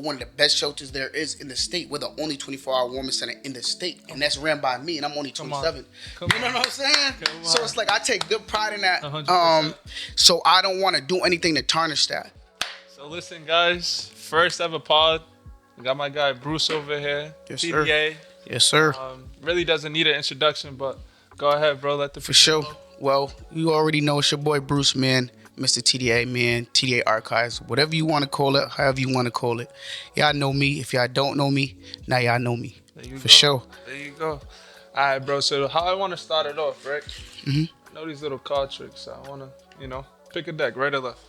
one of the best shelters there is in the state. We're the only 24-hour warming center in the state, and that's ran by me, and I'm only 27. You know what I'm saying? So it's like I take good pride in that. 100%. So I don't want to do anything to tarnish that. So listen, guys. First ever pod. We got my guy Bruce over here. Yes, TDA. sir. Yes, sir. Really doesn't need an introduction, but go ahead, bro. Let the For sure. Well, you already know it's your boy Bruce, man. Mr. TDA, man. TDA Archives. Whatever you want to call it, however you want to call it. Y'all know me. If y'all don't know me, now y'all know me. For sure. There you go. All right, bro. So how I want to start it off, right? I know these little card tricks. I want to, pick a deck, right or left?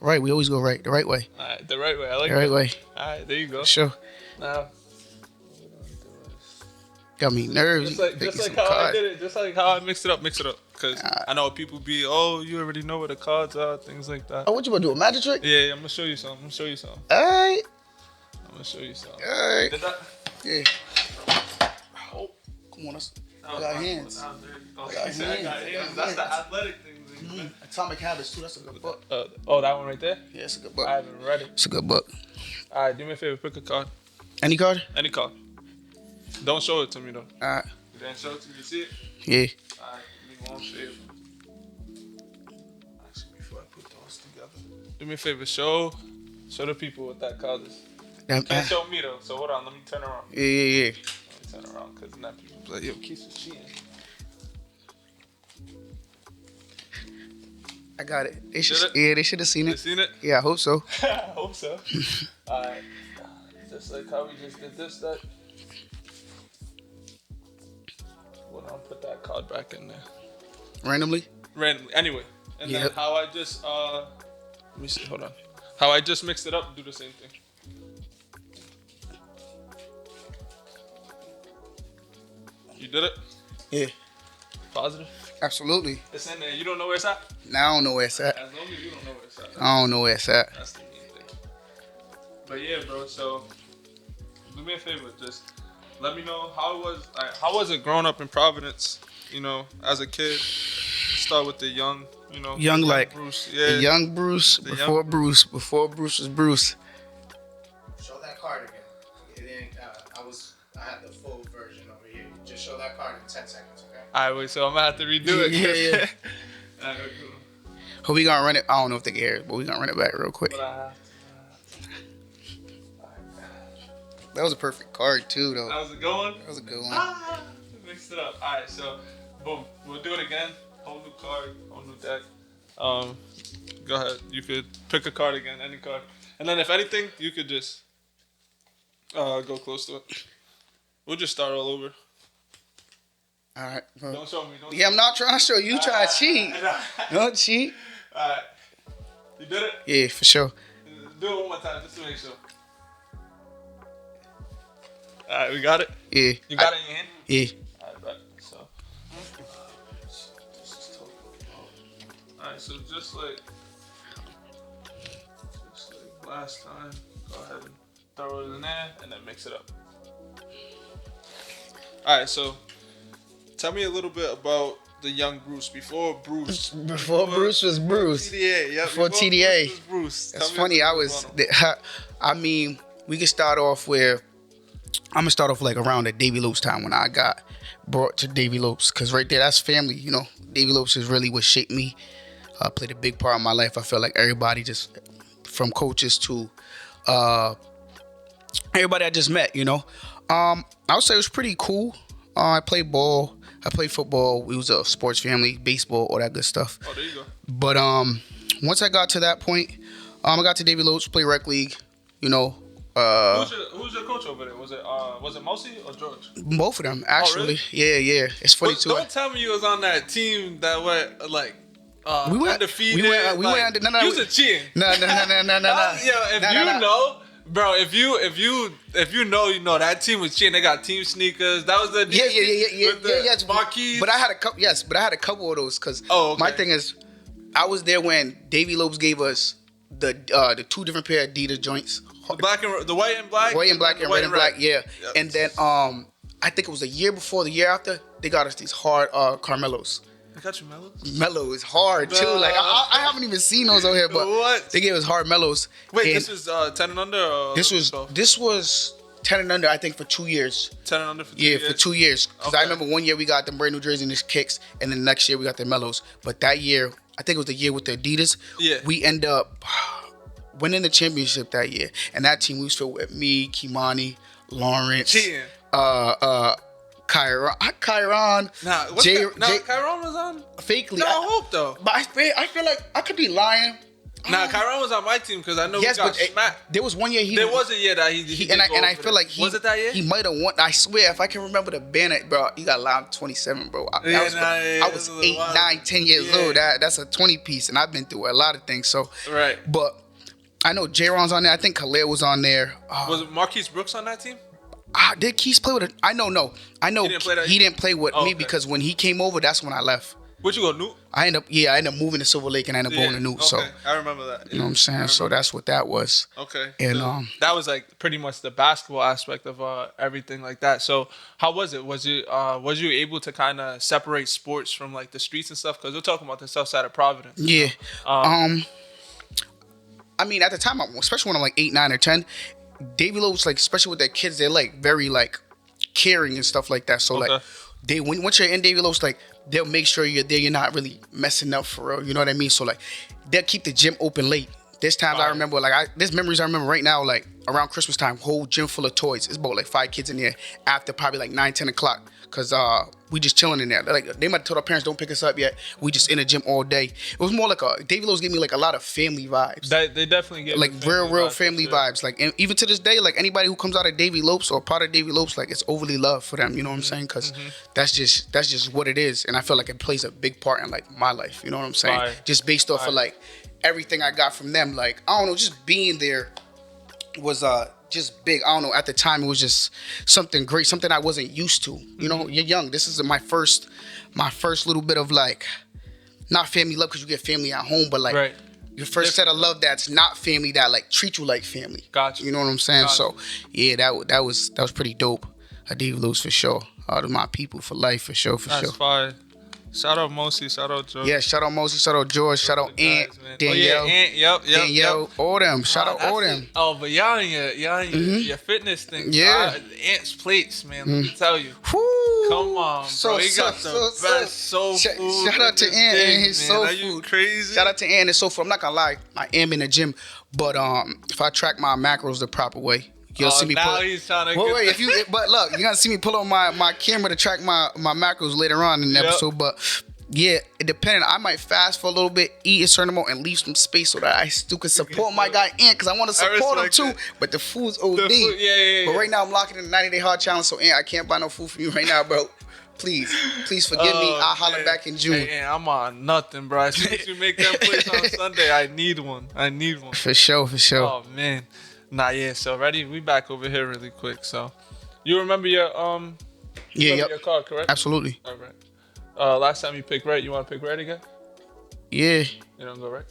Right. We always go right. The right way. All right, the right way. I like the right way. All right, there you go. Sure. Now, got me nervous. Just like how I did it. Just like how I mixed it up. Because I know people be, you already know where the cards are, things like that. Oh, what you gonna do? A magic trick? Yeah, I'm gonna show you something. All right. I'm gonna show you something. All right. Did that? Yeah. Oh, come on. I got hands. I got hands. That's the athletic thing. Atomic Habits too. That's a good book. That one right there? Yeah, it's a good book. I haven't read it. It's a good book. All right, do me a favor. Pick a card. Any card? Any card. Don't show it to me, though. All right. You didn't show it to me. You see it? Yeah. All right, give me one favor. Actually, before I put those together. Do me a favor. Show the people what that card is. Can't show me, though. So, hold on. Let me turn around. Yeah. Let me turn around, because now people be like, yo, Keith is cheating. I got it. They should have seen it. They seen it? Yeah, I hope so. I hope so. Alright. Just like how we just did this, that. Well, I'll put that card back in there. Randomly? Anyway. And then how I just, let me see, hold on. How I just mixed it up, do the same thing. You did it? Yeah. Positive? Absolutely. It's in there. You don't know where it's at? Now I don't know where it's at. As long as you don't know where it's at. I don't know where it's at. That's the main thing. But yeah, bro. So do me a favor. Just let me know how was it growing up in Providence? As a kid. Start with the young. Young like Bruce. Yeah. The young Bruce before Bruce was Bruce. Show that card again. I had the full version over here. Just show that card in 10 seconds, okay? Alright, wait, so I'm gonna have to redo it. Yeah. Alright, cool. We gonna run it. I don't know if they can hear it, but we gonna run it back real quick. That was a perfect card too, though. That was a good one? That was a good one. Mixed it up. Alright, so boom. We'll do it again. Whole new card, whole new deck. Go ahead. You could pick a card again, any card. And then if anything, you could just go close to it. We'll just start all over. All right. Don't show me. I'm not trying to show you. You try to cheat. Don't cheat. All right. You did it? Yeah, for sure. Do it one more time just to make sure. All right, we got it? Yeah. You got it in your hand? Yeah. All right, bet. So. All right, so just like last time, go ahead and throw it in there and then mix it up. All right, so tell me a little bit about the young Bruce before Bruce. Before Bruce was Bruce. TDA, yeah. Before TDA. Bruce was Bruce. That's funny. We can start off where I'm gonna start off like around the Davy Lopes time when I got brought to Davy Lopes, because right there, that's family. Davy Lopes is really what shaped me. Played a big part in my life. I felt like everybody, just from coaches to everybody I just met. I would say it was pretty cool. I played ball. I played football. We was a sports family, baseball, all that good stuff. Oh, there you go. But once I got to that point, I got to Davy Lopes, play rec league. Who's your coach over there? Was it Mousy or George? Both of them, actually. Oh, really? Yeah. It's funny too. Don't tell me you was on that team that went like we went undefeated. We went. No. You was cheating. No. Bro, if you know that team was cheating. They got team sneakers. That was the Yeah. Marquis. But I had a couple of those because okay. My thing is, I was there when Davy Lopes gave us the two different pair of Adidas joints. The white and black. White and black and red and black. Yeah. Yep. And then I think it was a year before, the year after, they got us these hard Carmelos. I got you, Mellow. Mellow is hard too. Like I haven't even seen those over here, but What? they gave us hard mellows. Wait, And this was 10 and under? Or this was 12? 10 and under. I think for 2 years. 10 and under for 2 Yeah, years? for 2 years. Because I Okay. remember one year we got them brand new jerseys and the kicks, and then the next year we got the mellows. But that year, I think it was the year with the Adidas. Yeah. We end up winning the championship that year, and that team we was filled with me, Kimani, Lawrence, Cheating. Kyron, Nah, what's Jay, that? No, Kyron was on? fakely. No, I hope, though. But I feel like I could be lying. Nah, Kyron was on my team because I know Yes, we got but smacked. there was one year There was a year that he did and go I over feel there. like Was it that year? he might have won. I swear, if I can remember the banner, bro, he got live 27, bro. I was that's a little 8, wild. 9, 10 years Yeah. old. That's a 20 piece, and I've been through a lot of things. So, Right. but I know J-Ron's on there. I think Khalil was on there. Was it Marquise Brooks on that team? Did Keith play with it? I know. I know He didn't play that- he didn't play with Oh, me okay. because when he came over, that's when I left. Where'd you go, Newt? I ended up moving to Silver Lake and I ended up going to Newt. Okay. So I remember that. you know what I'm saying. So that's what that was. Okay. And, So that was like pretty much the basketball aspect of everything like that. So how was it? Was you able to kind of separate sports from like the streets and stuff? Because we're talking about the south side of Providence. Yeah. I mean, at the time, especially when I'm like 8, 9, or 10, Davy Lowe's, like, especially with their kids, they're like very like caring and stuff like that. So Okay. like once you're in Davy Lowe's, like they'll make sure you're there. You're not really messing up for real. You know what I mean? So like they'll keep the gym open late. There's times I remember, like, there's memories I remember right now, like around Christmas time, whole gym full of toys. It's about like 5 kids in there after probably like 9, 10 o'clock. Cause we just chilling in there. Like they might have told our parents don't pick us up yet. We just in the gym all day. It was more like Davy Lowe's gave me like a lot of family vibes. They definitely get Like real family vibes. vibes. Like, and even to this day, like anybody who comes out of Davy Lopes or part of Davy Lopes, like it's overly loved for them. You know what I'm saying? Because that's just what it is, and I feel like it plays a big part in like my life. You know what I'm saying? Right. Just based off of like everything I got from them. Like I don't know, just being there was just big. I don't know. At the time, it was just something great, something I wasn't used to. You know, you're young. This is my first little bit of like, not family love because you get family at home, but like. Right. Your first set of love that's not family that like treat you like family. Gotcha. You know what I'm saying? Gotcha. So yeah, that was pretty dope. I Dave Lewis for sure. All of my people for life for sure. That's fine. Shout out Mosi, shout out Joe. Yeah, shout out Mosey, shout out George, shout out The Aunt, guys, man. Danielle, Oh, yeah, Aunt, yep. Danielle, all them. Shout out all them. Oh, but y'all in your fitness thing. Yeah. Aunt's plates, man. Let me tell you. Whoo. Come on, bro. He got the best soul food. Shout out to in this Aunt thing, and his man. soul Are you food. crazy? Shout out to Aunt and soul food. I'm not gonna lie, I am in the gym, but if I track my macros the proper way, you'll see me now pull. he's trying to Wait, get but look, you're gonna see me pull on my camera to track my macros later on in the Yep. episode. But yeah, it depending. I might fast for a little bit, eat a certain amount, and leave some space so that I still can support my guy Ant, because I want to support him respect too. that. But the food's OD. The food- yeah. But right now I'm locking in the 90-day hard challenge, so Ant, I can't buy no food from you right now, bro. Please forgive me. I'll holler man. back in June. Hey, I'm on nothing, bro. As soon as you make that place on Sunday, I need one. For sure. Oh man, nah, yeah. So ready? We back over here really quick. So, you remember your your card, correct? Absolutely. All right. Last time you picked red. You want to pick red again? Yeah. You don't go right.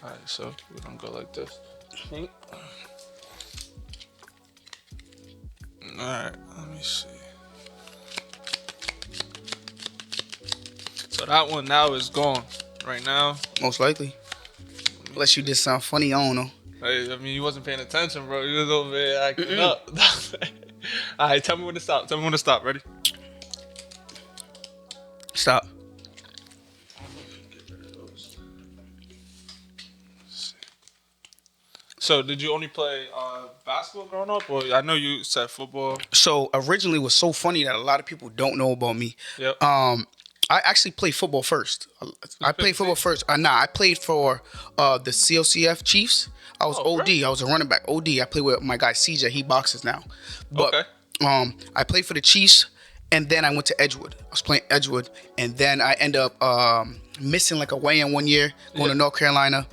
All right. So we're gonna go like this. All right. Let me see. So that one now is gone. Right now. Most likely. Unless you did something funny, I don't know. Hey, I mean, you wasn't paying attention, bro. You was over there acting up. All right, tell me when to stop. Ready? Stop. So, did you only play basketball growing up, or I know you said football? So originally, it was so funny that a lot of people don't know about me. Yep. I actually played football first. I played football first. I played for the COCF Chiefs. I was OD. right. I was a running back. OD. I played with my guy CJ. He boxes now. But Okay. I played for the Chiefs, and then I went to Edgewood. I was playing Edgewood, and then I ended up missing like a weigh-in one year, going to North Carolina.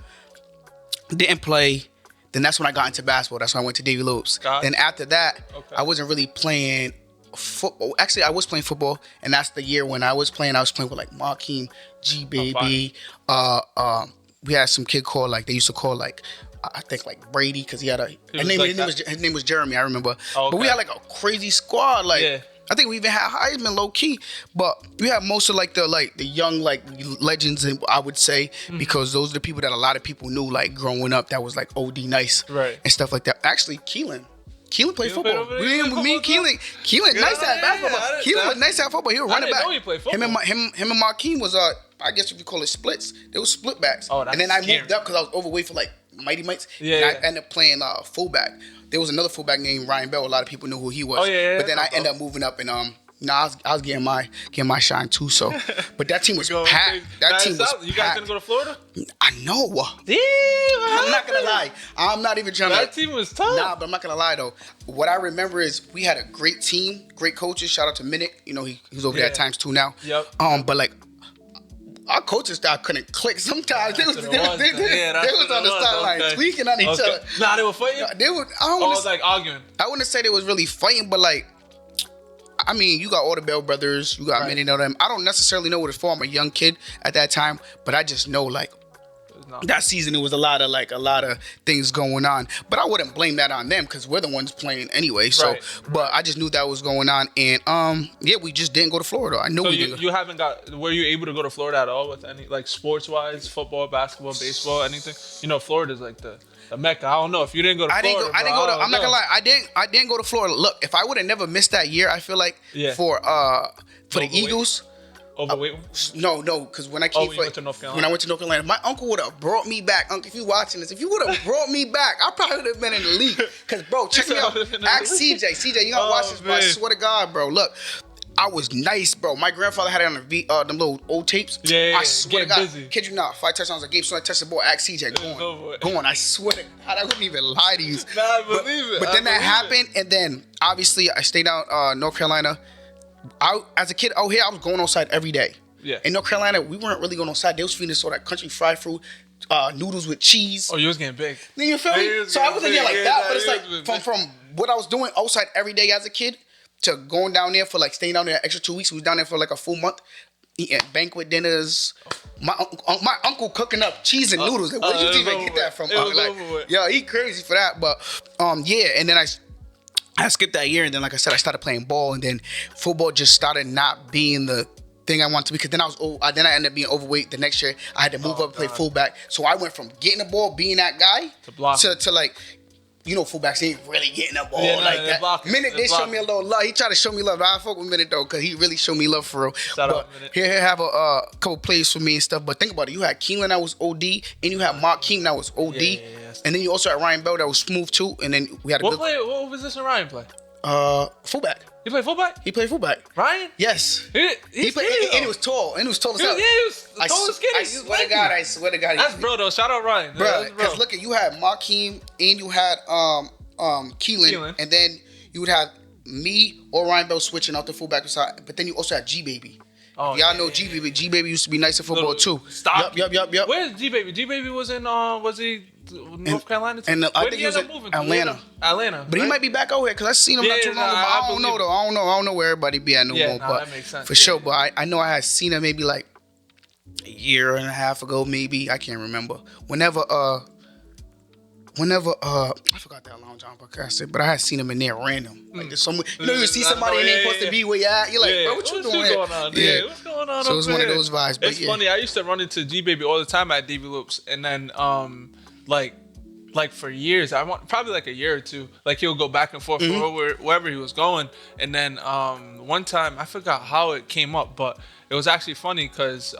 Didn't play. Then that's when I got into basketball. That's when I went to Davy Lopes. Got Then it. after that, Okay. I wasn't really playing football. Actually, I was playing football, and that's the year when I was playing with like Markeem, G Baby. We had some kid called like they used to call like I think like Brady because he had was like his name was Jeremy. I remember. Oh, But we okay. had like a crazy squad. Like Yeah. I think we even had Heisman low key, but we have most of like the young like legends, and I would say because those are the people that a lot of people knew like growing up. That was like OD nice, Right. and stuff like that. Actually, Keelan played played football. over there? Me He and played me, football Keelan nice at basketball. I Keelan was didn't- nice at football. He was I running didn't back. know he played Him and football. him and Markeem was I guess if you call it splits. They were split backs. Oh, that's and then I scary. moved up because I was overweight for like Mighty Mites. Yeah, and I yeah. ended up playing fullback. There was another fullback named Ryan Bell. A lot of people knew who he was. Oh, yeah, But then I yeah. ended up moving up and I was getting my shine too. So, but that team was Go packed. crazy. That Now, team was you guys packed. didn't go to Florida? I know. Damn, I'm not gonna lie. I'm not even trying That to. team was tough. Nah, but I'm not gonna lie though. What I remember is we had a great team, great coaches. Shout out to Minnick. You know he's over there at Yeah. times too now. Yep. But like our coaching style couldn't click. Sometimes they was That's what it was, they then. Yeah, that's was what on it the was, sideline okay. tweaking on each Okay. other. Nah, they were fighting? They would. I don't Oh, it want was like arguing. I wouldn't say they was really fighting, but like, I mean, you got all the Bell brothers, you got Right. many of them. I don't necessarily know what it's for. I'm a young kid at that time, but I just know like No. that season it was a lot of things going on. But I wouldn't blame that on them because we're the ones playing anyway. So, Right. but I just knew that was going on, and yeah, we just didn't go to Florida. I knew So we you, didn't. you haven't got, were you able to go to Florida at all with any, like sports-wise, football, basketball, baseball, anything? You know, Florida's like the Mecca. I don't know if you didn't go to I didn't Florida. go. I didn't bro, go to. don't I'm not gonna know. lie. I didn't go to Florida. Look, if I would have never missed that year, I feel like Yeah. for the Overweight? Eagles. Overweight? No, because when I came when you went to North Carolina. when I went to North Carolina, my uncle would have brought me back. Uncle, if you watching this, if you would have brought me back, I probably would have been in the league. Because, bro, check me said I out. would've been in the Ask league? CJ, you gotta Oh, watch this, bro. I man. swear to God, bro. Look, I was nice, bro. My grandfather had it on them little old tapes. Yeah, I swear to get God, busy. kid you not, 5 touchdowns a game. So I touched the ball. Ask CJ, It was over. go on. I swear to God, I wouldn't even lie to you. Nah, I believe it. But I then that believe happened, and then obviously I stayed out North Carolina. As a kid out here, I was going outside every day. Yeah. In North Carolina, we weren't really going outside. They was feeding us all that country fried fruit, noodles with cheese. Oh, you was getting big. You feel Yeah, me? you was So I getting wasn't there big. like Yeah, that, nah, but it's you like was big. from what I was doing outside every day as a kid to going down there for like staying down there an extra 2 weeks. We was down there for like a full month, eating banquet dinners. My uncle cooking up cheese and noodles. Like, where did it you was even over get with. that from? It was Like, over with. yo, he crazy for that. But yeah, and then I skipped that year, and then like I said, I started playing ball, and then football just started not being the thing I wanted to be, because then then I ended up being overweight. The next year I had to move up and play fullback. So I went from getting the ball, being that guy, To blocking. to like, you know, fullbacks ain't really getting the ball Yeah, no, like they're that. blocking. Minute They're they showed me a little love. He tried to show me love. I fuck with Minute though, because he really showed me love for real. Shout but out, Minute. he have a couple plays for me and stuff. But think about it. You had Keelan that was OD, and you had Mark Keem that was OD, Yeah. and then you also had Ryan Bell that was smooth too. And then we had a What position Ryan play? fullback. He played fullback? He played fullback. Ryan? Yes. He played, and he was tall. And he was tall as He hell. was tall and skinny. I He was swear to lanky. God, I swear to God. That's bro though. Shout out Ryan. Bro, That's because look at, you had Markeem and you had Keelan, Keelan. and then you would have me or Ryan Bell switching out the fullback side, but then you also had G Baby. Oh, Y'all yeah, know yeah, G Baby. G Baby used to be nice at football Little too. stocky. Yup. Where's G Baby? G Baby was in was he North Carolina too? and I Where think did he was end up in moving to? Atlanta. Atlanta. But he right? might be back out here because I seen him not Yeah, too long nah, ago. But I I don't know believe though. I don't know where everybody be at no Yeah, more. nah, but that makes sense. for Yeah, sure. yeah. But I know I had seen him maybe like a year and a half ago, maybe. I can't remember. Whenever I forgot that long John podcast, but I had seen him in there random. Like there's somewhere, you know, you see somebody and they ain't supposed to be where you at. You're like, bro, what you doing here? going on? Yeah, what's going on? So it's over one of here? those vibes. But It's yeah. funny. I used to run into G Baby all the time at DV Loops, and then like for years, probably like a year or two. Like he'll go back and forth wherever he was going, and then one time I forgot how it came up, but it was actually funny because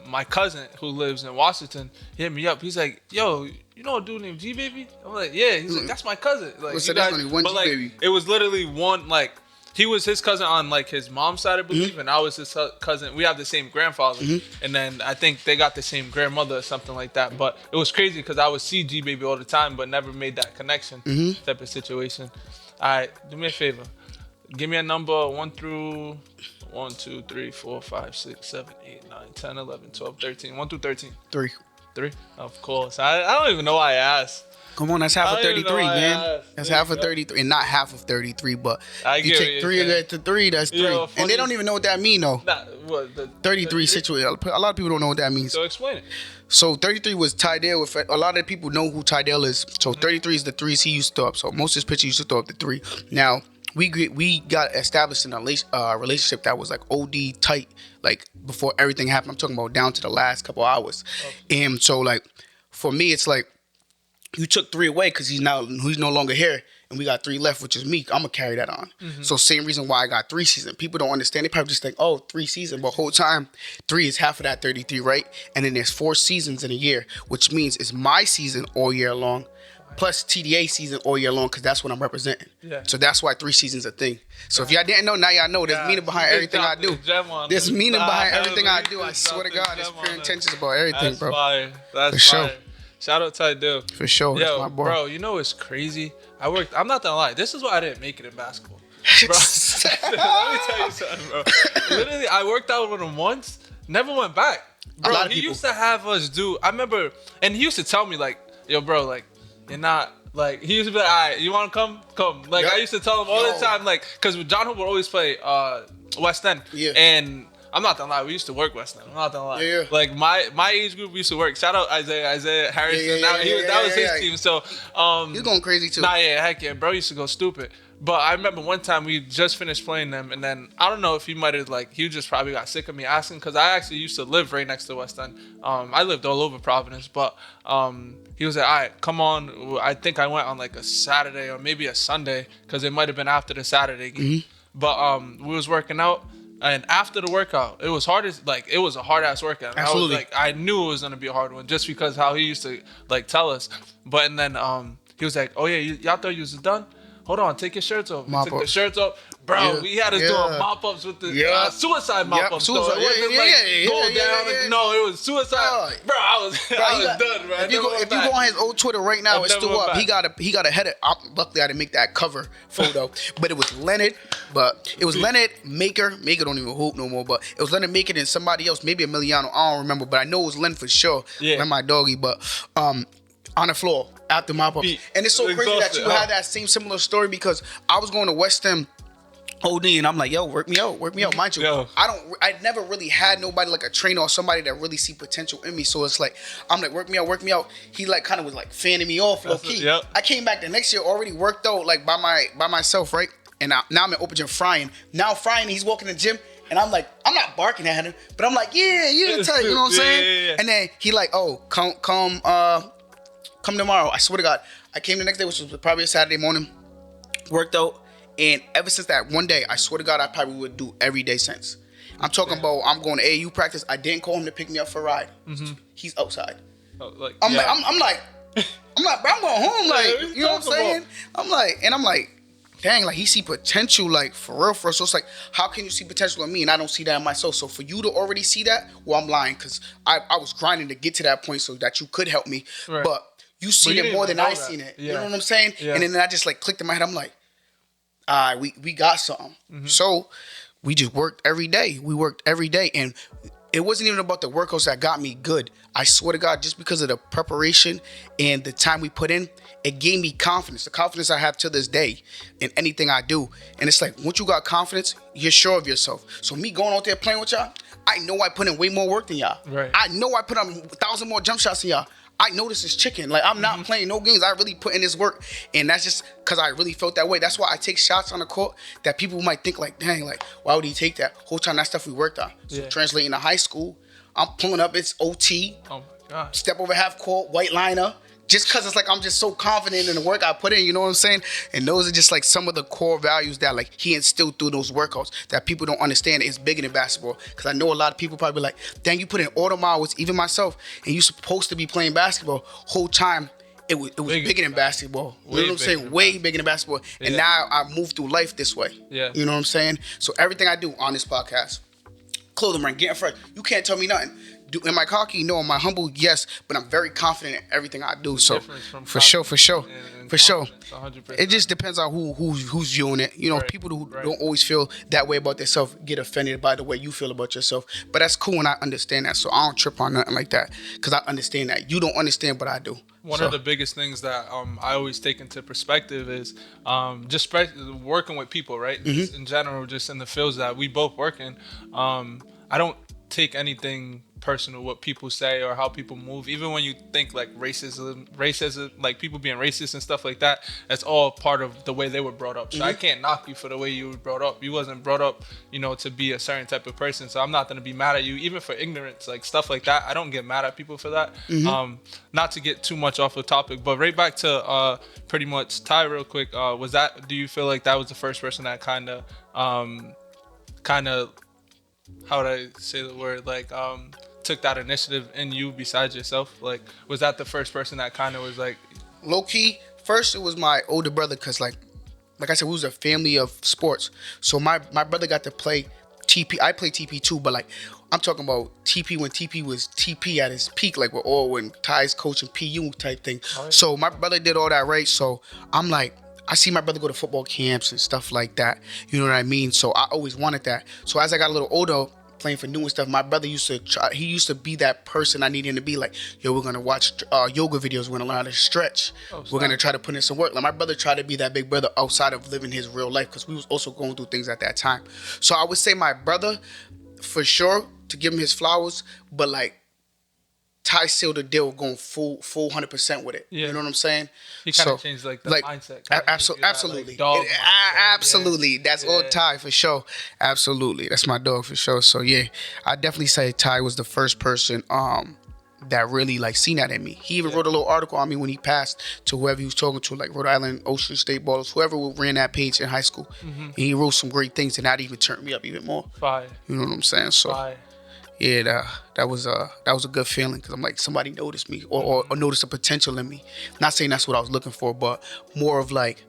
my cousin who lives in Washington hit me up. He's like, "Yo, you know a dude named G Baby?" I'm like, "Yeah." He's like, "That's my cousin." Like, So you there's guys- only one but, like, G-Baby. it was literally one, like, he was his cousin on like his mom's side, I believe, and I was his cousin. We have the same grandfather, and then I think they got the same grandmother or something like that. But it was crazy because I would see G Baby all the time, but never made that connection type of situation. All right, do me a favor, give me a number 1 through 1, 2, 3, 4, 5, 6, 7, 8, 9, 10, 11, 12, 13. 1 through 13. 3. 3? Of course. I don't even know why I asked. Come on, that's half I of don't even 33, know why I man. asked. That's There half you of go. 33, and not half of 33, but I you get what take you're 3 saying. to 3, that's 3. Yo, And funny- they don't even know what that mean though. Nah, what, the 33 situation. A lot of people don't know what that means. So explain it. So 33 was Tydale. A lot of people know who Tydale is. So 33 is the threes he used to throw up. So most of his pitches used to throw up the 3. Now, we got established in a relationship that was like OD tight, like before everything happened. I'm talking about down to the last couple hours. And so like for me, it's like you took 3 away because he's no longer here, and we got 3 left, which is me. I'm gonna carry that on. So same reason why I got 3 seasons. People don't understand. They probably just think, oh, 3 seasons, but whole time 3 is half of that 33, right? And then there's 4 seasons in a year, which means it's my season all year long, plus TDA season all year long, because that's what I'm representing. Yeah. So that's why 3 seasons a thing. So if y'all didn't know, now y'all know. There's meaning behind everything I do. There's meaning behind everything I do. I swear to God, there's pure intentions about everything, That's bro. fire. That's For fire. sure. Shout out to dude. For sure. That's my Yo, boy. bro, you know what's crazy? I'm not gonna lie. This is why I didn't make it in basketball. Bro, let me tell you something, bro. Literally, I worked out with him once, never went back. Bro, lot of he people. used to have us do. I remember, and he used to tell me like, "Yo, bro, like, you're not." Like, he used to be like, all right, you want to come? Come. Like, Yep. I used to tell him all the time, like, because John Hoop would always play West End. Yeah. And I'm not gonna lie, we used to work West End. I'm not gonna lie. Yeah. Like, my age group used to work. Shout out Isaiah Harrison. That was his team. So, You're going crazy too. nah, yeah, heck yeah. Bro used to go stupid. But I remember one time we just finished playing them, and then I don't know if he might have, like, he just probably got sick of me asking, because I actually used to live right next to West End. I lived all over Providence, but he was like, all right, come on. I think I went on like a Saturday or maybe a Sunday, because it might have been after the Saturday game. But we was working out, and after the workout, it was it was a hard ass workout. Absolutely. I knew it was gonna be a hard one just because how he used to like tell us. But and then he was like, oh yeah, y'all thought you was done? Hold on, take your shirts off. Mop Took the ups. shirts off. Bro, Yeah. we had us Yeah. doing mop-ups with the Yeah. suicide mop-ups. Yep, suicide. Though. It wasn't Yeah, like yeah, go yeah, down. yeah, yeah. No, it was suicide. Yeah. Bro, I was done, bro. If you go on his old Twitter right now, I've it's never still went up. back. He got a header. Luckily, I didn't make that cover photo, but it was Leonard. But it was Leonard Maker. Maker don't even hoop no more. But it was Leonard Maker and somebody else, maybe Emiliano. I don't remember, but I know it was Len for sure. Yeah. Len, my doggy. But on the floor after mop up, Beat. and it's so crazy that Exhausted, you huh? had that same similar story because I was going to West End. OD, and I'm like, yo, work me out. Mind you, Yo. I never really had nobody like a trainer or somebody that really see potential in me. So it's like, I'm like, work me out. He like kind of was like fanning me off low key. Yep. I came back the next year already worked out like by myself, right? And now I'm in open gym frying. Now frying, he's walking in the gym, and I'm like, I'm not barking at him, but I'm like, yeah, you're tight, you know what I'm saying? Yeah. And then he like, oh, come tomorrow. I swear to God, I came the next day, which was probably a Saturday morning, worked out. And ever since that one day, I swear to God, I probably would do every day since. I'm talking about I'm going to AAU practice. I didn't call him to pick me up for a ride. He's outside. Oh, like, I'm yeah. like, I'm like, bro, I'm going home. Yeah, Like, what you you know what I'm talking saying? I'm like, dang, like he see potential, like for real. So it's like, how can you see potential in me and I don't see that in myself? So for you to already see that, well, I'm lying because I was grinding to get to that point so that you could help me. Right. But you seen you it didn't more even than know I that. seen it. Yeah. You know what I'm saying? Yeah. And then I just like clicked in my head. I'm like, we got something. So we just worked every day. And it wasn't even about the workouts that got me good. I swear to God, just because of the preparation and the time we put in, it gave me confidence. The confidence I have to this day in anything I do. And it's like, once you got confidence, you're sure of yourself. So me going out there playing with y'all, I know I put in way more work than y'all. Right. I know I put on 1,000 more jump shots than y'all. I know this is chicken. Like, I'm not playing no games. I really put in this work. And that's just because I really felt that way. That's why I take shots on the court that people might think like, dang, like, why would he take that? Whole time that stuff we worked on. So Yeah. translating to high school, I'm pulling up, it's OT, Oh my God. step over half court, white liner. Just because it's like I'm just so confident in the work I put in, you know what I'm saying? And those are just like some of the core values that like he instilled through those workouts that people don't understand is bigger than basketball. Because I know a lot of people probably like, dang, you put in all the miles, even myself, and you're supposed to be playing basketball. Whole time, it was bigger than basketball. You know what I'm saying? Way bigger than basketball. And Yeah. now I move through life this way. Yeah. You know what I'm saying? So everything I do on this podcast, clothing brand, getting fresh, you can't tell me nothing. Am I cocky? No. Am I humble? Yes. But I'm very confident in everything I do. So difference from for sure. and For sure. confidence, 100%. It just depends on who's viewing it. You know, Right, people who right. don't always feel that way about themselves get offended by the way you feel about yourself. But that's cool and I understand that. So I don't trip on nothing like that because I understand that. You don't understand, but I do. One So, of the biggest things that I always take into perspective is just working with people, right? Mm-hmm. Just in general, just in the fields that we both work in. I don't take anything personal, what people say or how people move. Even when you think like racism, like people being racist and stuff like that, that's all part of the way they were brought up. So I can't knock you for the way you were brought up. You wasn't brought up, to be a certain type of person. So I'm not gonna be mad at you, even for ignorance, like stuff like that. I don't get mad at people for that. Not to get too much off the topic, but right back to pretty much Ty real quick. Do you feel like that was the first person that kind of how would I say the word, like took that initiative in you besides yourself? Like, was that the first person that kind of was like low key? First, it was my older brother, because like I said, we was a family of sports. So my brother got to play TP. I played TP too, but like I'm talking about TP when TP was TP at his peak, like we're all when Ty's coaching PU type thing. Oh, yeah. So my brother did all that, right? So I'm like, I see my brother go to football camps and stuff like that. You know what I mean? So I always wanted that. So as I got a little older, playing for new and stuff, my brother used to be that person I needed him to be. Like, yo, we're gonna watch yoga videos, we're gonna learn how to stretch, we're gonna try to put in some work. Like, my brother tried to be that big brother outside of living his real life, because we was also going through things at that time. So I would say my brother, for sure, to give him his flowers, but like Ty sealed the deal going full 100% with it. Yeah. You know what I'm saying? He kind of changed like the mindset. Absolutely. Absolutely. That's all Ty for sure. Absolutely. That's my dog for sure. So yeah, I definitely say Ty was the first person that really like seen that in me. He even wrote a little article on me when he passed to whoever he was talking to, like Rhode Island, Ocean State Ballers, whoever ran that page in high school. And he wrote some great things, and that even turned me up even more. Fire. You know what I'm saying? So yeah, that was a good feeling, because I'm like, somebody noticed me or noticed the potential in me. Not saying that's what I was looking for, but more of like,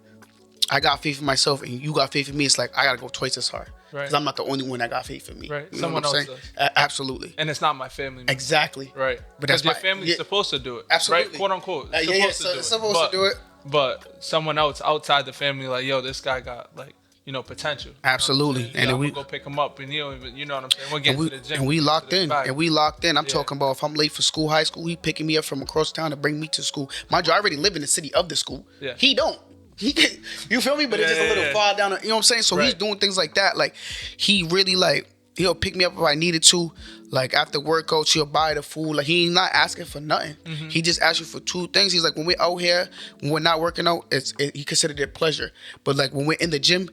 I got faith in myself and you got faith in me. It's like, I gotta go twice as hard, because I'm not the only one that got faith in me. Right. You know Someone else does. Absolutely. And it's not my family member. Exactly. Right. But that's your family's supposed to do it. Absolutely. Right? Quote unquote. Supposed to do it. But someone else outside the family, like, yo, this guy got like, potential. Absolutely. And then we go pick him up, and you know what I'm saying? We're getting to the gym. And we locked in. I'm talking about, if I'm late for school, high school, he picking me up from across town to bring me to school. Mind you, I already live in the city of the school. Yeah. He don't. He can, you feel me? But it's just a little far down. You know what I'm saying? So he's doing things like that. Like, he really, like, he'll pick me up if I needed to. Like, after workouts, he'll buy the food. Like, he ain't not asking for nothing. He just asks you for two things. He's like, when we're out here, when we're not working out, he considered it pleasure. But like, when we're in the gym,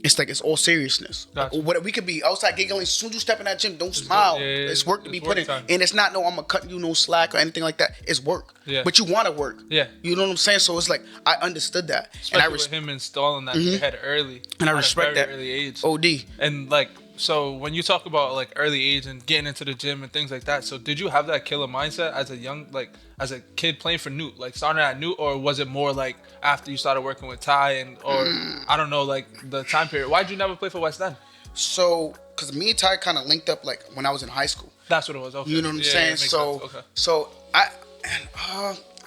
it's like, it's all seriousness. Gotcha. Like, we could be outside giggling. As soon as you step in that gym, don't smile. It's work to be put in. And it's not, no, I'm going to cut you no slack or anything like that. It's work. Yeah. But you want to work. Yeah. You know what I'm saying? So it's like, I understood that. Especially and with him installing that in your head early. And I respect that. Early age. OD. And like, so when you talk about like early age and getting into the gym and things like that, so did you have that killer mindset as a kid playing for Newt, like starting at Newt, or was it more like after you started working with Ty or I don't know, like the time period? Why'd you never play for West End? So, because me and Ty kind of linked up like when I was in high school. That's what it was. Okay. You know what I'm saying? So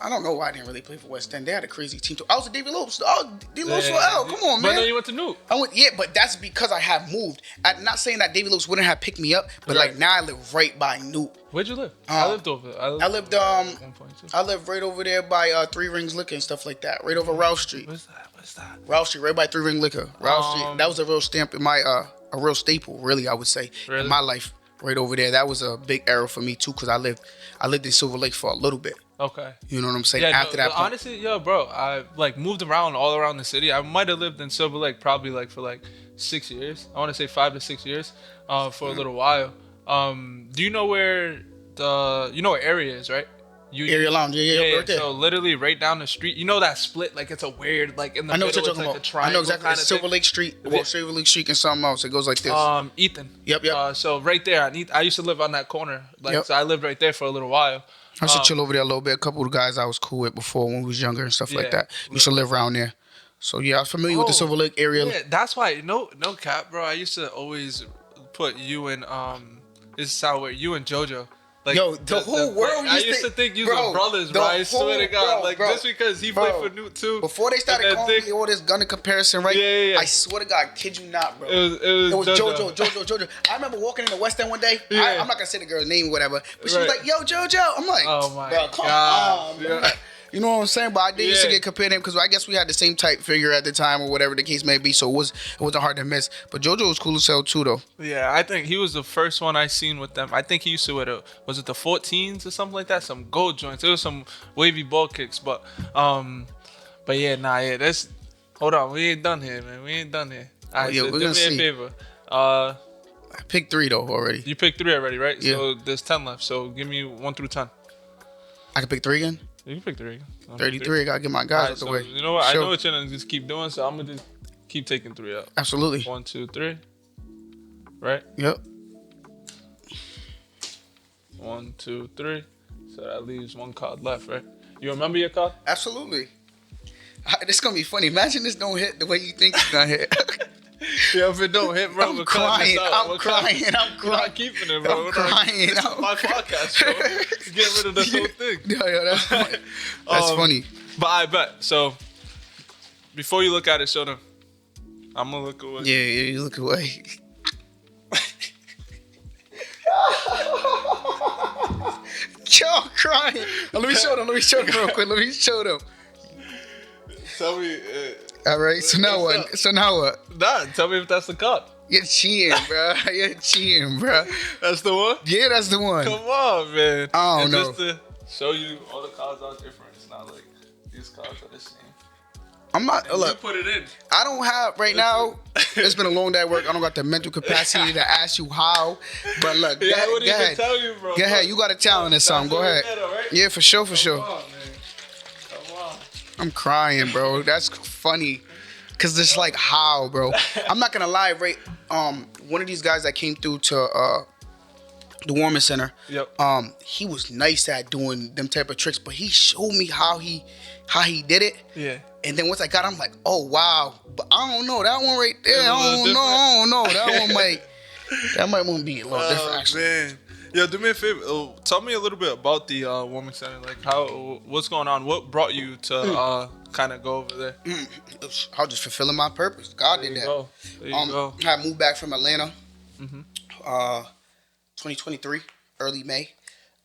I don't know why I didn't really play for West End. They had a crazy team too. I was a Davy Lopes. Oh, Davy Lopes for L. Come on, man. But then you went to Newt. But that's because I have moved. I'm not saying that Davy Lopes wouldn't have picked me up, but like now I live right by Newt. Where'd you live? I lived right over there by Three Rings Liquor and stuff like that. Right over Ralph Street. What's that? Ralph Street, right by Three Ring Liquor. Ralph Street. That was a real stamp in my a real staple, really, I would say, in my life. Right over there. That was a big era for me too, because I lived in Silver Lake for a little bit. Okay. You know what I'm saying? After that point. Honestly, bro, I like moved around all around the city. I might have lived in Silver Lake probably like for like 6 years. I want to say 5 to 6 years for a little while. Do you know where where area is, right? Area Lounge, yeah, right there. So literally right down the street, you know that split, like it's a weird, like in the middle, it's like a triangle. I know exactly. It's Silver Lake Street, Silver Lake Street, and something else. It goes like this. Ethan. Yep. So right there, I used to live on that corner, so I lived right there for a little while. I used to chill over there a little bit. A couple of guys I was cool with before when we was younger and stuff like that. Used to live around there. So yeah, I was familiar with the Silver Lake area. Yeah, that's why. No cap, bro. I used to always put you and this is how you and JoJo. Like, the whole world used to think you were brothers, bro. I swear to God. Just because he played for Newt too. Before they started calling me all this gunning comparison, right? Yeah. I swear to God, kid you not, bro. It was JoJo. I remember walking in the West End one day. I'm not going to say the girl's name or whatever. But she was like, yo, JoJo. I'm like, oh my bro, come God. on, bro. You know what I'm saying? But I did used to Yeah. get compared to him because I guess we had the same type figure at the time or whatever the case may be. So it wasn't hard to miss. But JoJo was cool as hell too, though. Yeah, I think he was the first one I seen with them. I think he used to wear was it the 14s or something like that? Some gold joints. It was some wavy ball kicks, but yeah, that's hold on, we ain't done here, man. We ain't done here. All right, yeah, so we're do gonna me a see. favor. I picked 3 though already. You picked 3 already, right? Yeah. So there's 10 left. So give me 1 through 10. I can pick 3 again. You can pick 3. 33. I gotta get my guys Alright, out the so way. you know what? I Sure. know what you're gonna just keep doing, so I'm gonna just keep taking 3 out. Absolutely. 1, 2, 3. Right? Yep. 1, 2, 3. So that leaves 1 card left, right? You remember your card? Absolutely. This gonna be funny. Imagine this don't hit the way you think it's gonna hit. Yeah, if it don't hit, bro, I'm we're cutting crying. this out. I'm We're crying. cutting- I'm We're not crying. keeping it, bro. I'm We're not- crying. This is I'm my crying. podcast, bro. Get rid of this whole thing. Yo, that's funny. That's funny. But I bet. So, before you look at it, show them. I'm going to look away. Yeah, you look away. Yo, I'm crying. Let me show them real quick. Let me show them. Tell me. All right. So now What's what? up? So now what? Nah, tell me if that's the card. You're cheating, bro. You're cheating, bro. That's the one? Yeah, that's the one. Come on, man. I don't And know. just to show you, all the cards are different. It's not like these cards are the same. I'm not. You Look, put it in. I don't have right now. It's been a long day at work. I don't got the mental capacity to ask you how. But look, Yeah, I go wouldn't even ahead. tell you, bro. Go ahead. You got a talent or something. Go ahead. Better, right? Yeah, for sure, for Come sure. on, man. Come on. I'm crying, bro. That's funny. Cause it's like how, bro. I'm not gonna lie, right? One of these guys that came through to the warming center. Yep. He was nice at doing them type of tricks, but he showed me how he did it. Yeah. And then once I got, I'm like, oh wow. But I don't know that one right there. It's a I little don't know. That one might want to be a little different. Oh, Actually. man. Yeah, do me a favor. Tell me a little bit about the warming center. Like, what's going on? What brought you to kind of go over there? I was just fulfilling my purpose. God There did you that. go. There you go. I moved back from Atlanta. Mhm. 2023, early May.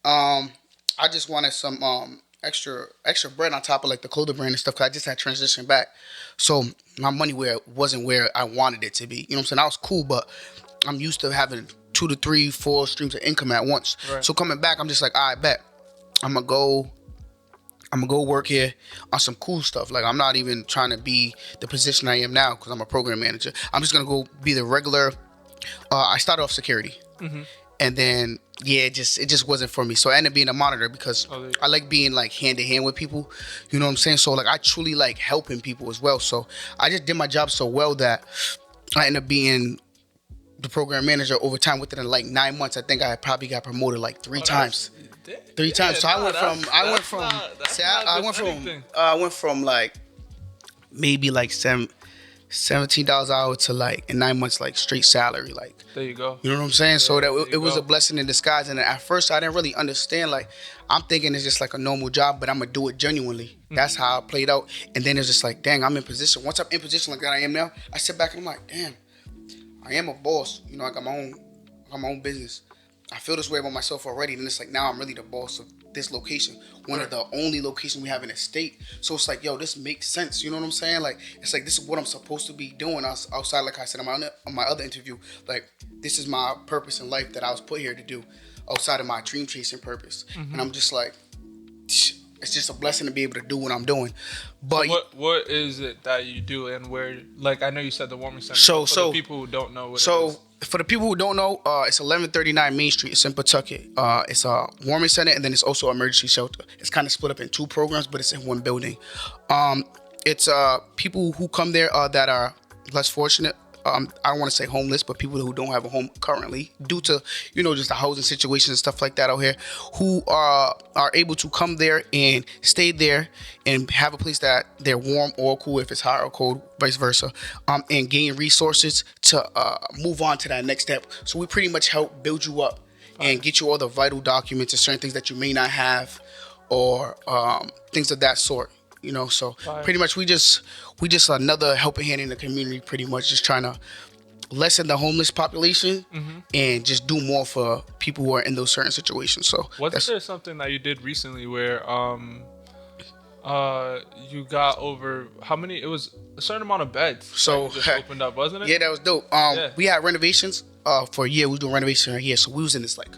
I just wanted some extra bread on top of like the clothing brand and stuff. Cause I just had transitioned back, so my money wasn't where I wanted it to be. You know what I'm saying? I was cool, but I'm used to having 2 to 3, 4 streams of income at once. Right. So coming back, I'm just like, I bet I'm gonna go work here on some cool stuff. Like I'm not even trying to be the position I am now because I'm a program manager. I'm just gonna go be the regular. I started off security, and then it just wasn't for me. So I ended up being a monitor because I like being like hand to hand with people. You know what I'm saying? So like I truly like helping people as well. So I just did my job so well that I ended up being the program manager over time. Within like 9 months, I think I probably got promoted like 3 times. 3 times. So I went from like maybe like $17 an hour to like in 9 months like straight salary. Like There you go. you know what I'm saying? So that it was go. a blessing in disguise. And at first I didn't really understand. Like I'm thinking it's just like a normal job, but I'm gonna do it genuinely. That's how it played out. And then it's just like, dang, I'm in position. Once I'm in position like that I am now, I sit back and I'm like, damn, I am a boss. You know, I got my own business. I feel this way about myself already. Then it's like now I'm really the boss of this location, one of the only locations we have in the state. So it's like, yo, this makes sense. You know what I'm saying? Like it's like this is what I'm supposed to be doing outside. Like I said on my other interview, like this is my purpose in life that I was put here to do, outside of my dream chasing purpose. And I'm just like, it's just a blessing to be able to do what I'm doing. But What is it that you do and where? Like I know you said the warming center. So- but for so- the people who don't know what it So is. for the people who don't know, it's 1139 Main Street. It's in Pawtucket. It's a warming center and then it's also an emergency shelter. It's kind of split up in 2 programs, but it's in one building. It's people who come there that are less fortunate. I don't want to say homeless, but people who don't have a home currently due to, just the housing situation and stuff like that out here, who are able to come there and stay there and have a place that they're warm or cool if it's hot or cold, vice versa, and gain resources to move on to that next step. So we pretty much help build you up and get you all the vital documents and certain things that you may not have or things of that sort. So pretty much we just another helping hand in the community, pretty much just trying to lessen the homeless population and just do more for people who are in those certain situations. So Wasn't there something that you did recently where You got over how many? It was a certain amount of beds that So you just opened up, wasn't it? yeah, that was dope. Yeah. We had renovations for a year. We was doing renovation right here, so we was in this like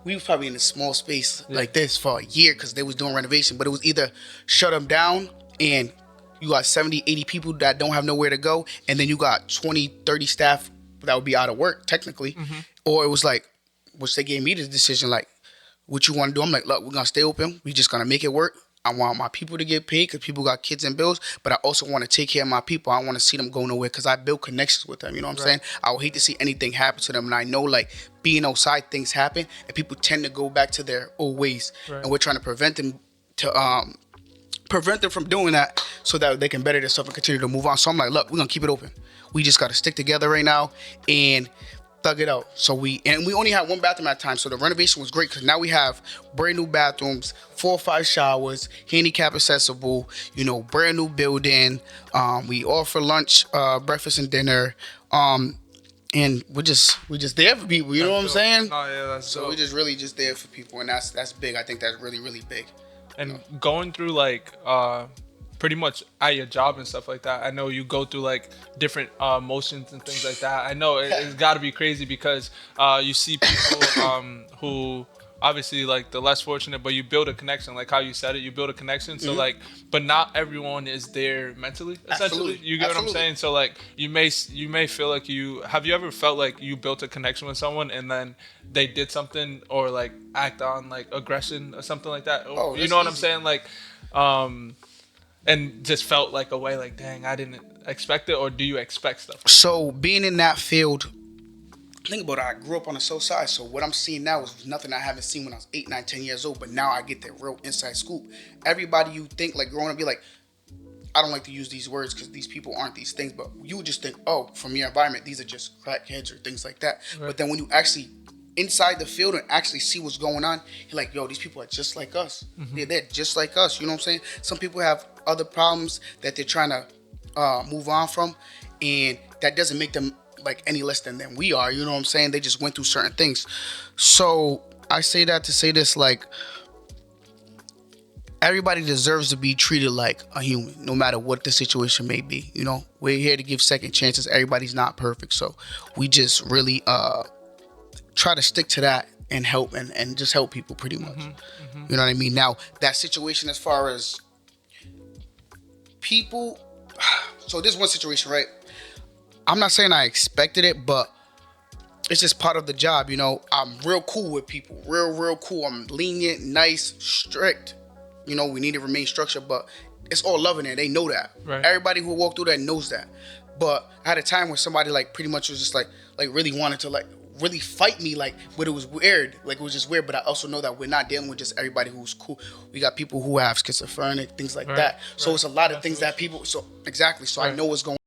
we was probably in a small space like this for a year because they was doing renovation. But it was either shut them down and you got 70, 80 people that don't have nowhere to go, and then you got 20, 30 staff that would be out of work technically, or it was like, which they gave me the decision like, what you want to do? I'm like, look, we're gonna stay open. We just gonna make it work. I want my people to get paid because people got kids and bills, but I also want to take care of my people. I don't want to see them go nowhere because I build connections with them. You know what I'm saying? I would hate to see anything happen to them, and I know like being outside, things happen, and people tend to go back to their old ways, and we're trying to prevent them from doing that so that they can better themselves and continue to move on. So I'm like, look, we're gonna keep it open. We just gotta stick together right now and thug it out. So we only had one bathroom at a time. So the renovation was great because now we have brand new bathrooms, 4 or 5 showers, handicap accessible, brand new building. We offer lunch, breakfast and dinner. And we're just there for people, you know what I'm saying? Oh yeah, that's So dope. we're just really just there for people, and that's big. I think that's really, really big. And going through like pretty much at your job and stuff like that, I know you go through like different motions and things like that. I know it's got to be crazy because you see people who obviously like the less fortunate, but you build a connection, like how you said it, you build a connection. So like, but not everyone is there mentally, essentially. Absolutely. You get what I'm Absolutely. saying? So like you may feel like have you ever felt like you built a connection with someone and then they did something or like act on like aggression or something like that? Oh, You that's know what I'm easy. saying? Like and just felt like a way like, dang, I didn't expect it, or do you expect stuff? So being in that field, think about it. I grew up on the south side, so what I'm seeing now is nothing I haven't seen when I was 8, 9, 10 years old. But now I get that real inside scoop. Everybody you think like growing up, be like, I don't like to use these words because these people aren't these things, but you would just think, oh, from your environment, these are just crackheads or things like that. Right. But then when you actually inside the field and actually see what's going on, you're like, yo, these people are just like us. They're just like us. You know what I'm saying? Some people have other problems that they're trying to move on from, and that doesn't make them like any less than we are. You know what I'm saying? They just went through certain things. So I say that to say this, like, everybody deserves to be treated like a human, no matter what the situation may be. We're here to give second chances. Everybody's not perfect, so we just really try to stick to that and help and just help people pretty much. You know what I mean? Now that situation, as far as people, so this one situation, right? I'm not saying I expected it, but it's just part of the job. I'm real cool with people, real cool. I'm lenient, nice, strict. We need to remain structured, but it's all love in there. They know that. Right. Everybody who walked through that knows that. But I had a time where somebody like pretty much was just like really wanted to like really fight me, like, but it was weird. Like, it was just weird. But I also know that we're not dealing with just everybody who's cool. We got people who have schizophrenic, things like that. So it's a lot of things that people. So exactly. So I know what's going